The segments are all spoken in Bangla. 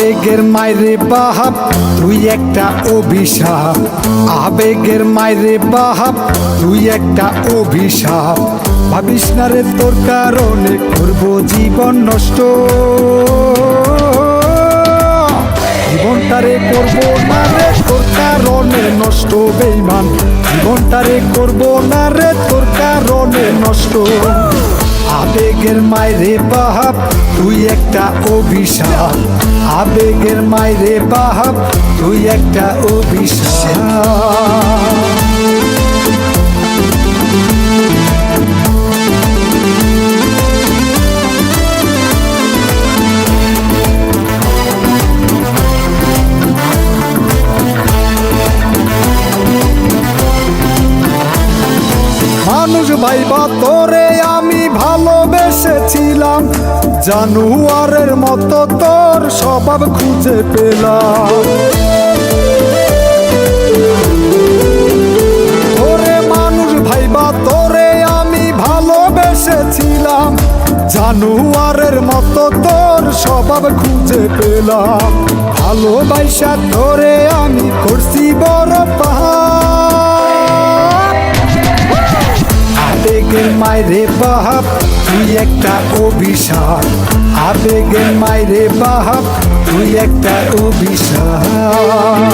আবেগের মাইরে বাহাপ তুই একটা অভিশাপ, আবেগের মাইরে বাহাপ তুই একটা অভিশাপ। ভাবিস না রে তোর কারণে করবো জীবন নষ্ট, জীবনটারে করবো না রে তোর কারণে নষ্ট। বেঈমান জীবনটারে করবো না রে তোর কারণে নষ্ট। আবেগের মাইরে বাহাপ তুই একটা অভিশাপ, আবেগের মাইরে বাহাপ তুই একটা অভিশাপ। মানুষ ভাইবা তোরে আমি ভালোবেসেছিলাম, জানুয়ারের মতো তোর স্বভাব খুঁজে পেলাম। ওরে মানুষ ভাইবা তোরে আমি ভালোবেসেছিলাম, জানুয়ারের মতো তোর স্বভাব খুঁজে পেলাম। ভালোবাসা তোরে আমি করছি বড় পাপ, আবেগের মাইরে বাহাপ তুই একটা অভিশাপ, আবেগের মাইরে বাহাপ তুই একটা অভিশাপ।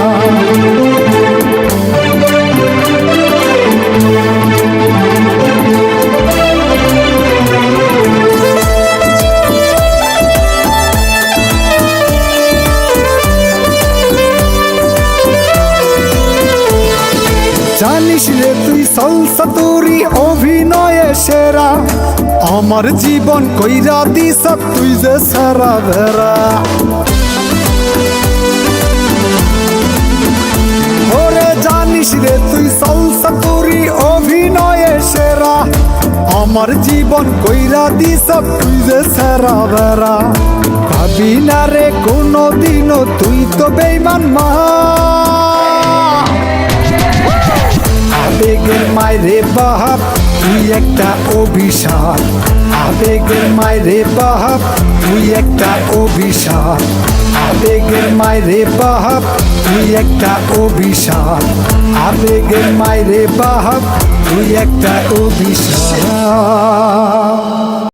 জানিস রে তুই সলসাতুরি অভিনয়ে সেরা, আমার জীবন কইরা দিস তুই যে সারা ভেরা। ওরে জানিস রে তুই সলসাতুরি অভিনয়ে সেরা, আমার জীবন কইরা দিস তুই যে সারা ভেরা। ভাবি না রে কোনদিনও তুই তো বেঈমান মা, আবেগের মাইরে বাহাপ তুই একটা অভিশাপ, আবেগের মাইরে বাহাপ তুই একটা অভিশাপ, আবেগের মাইরে বাহাপ তুই একটা অভিশাপ, আবেগের মাইরে বাহাপ তুই একটা অভিশাপ।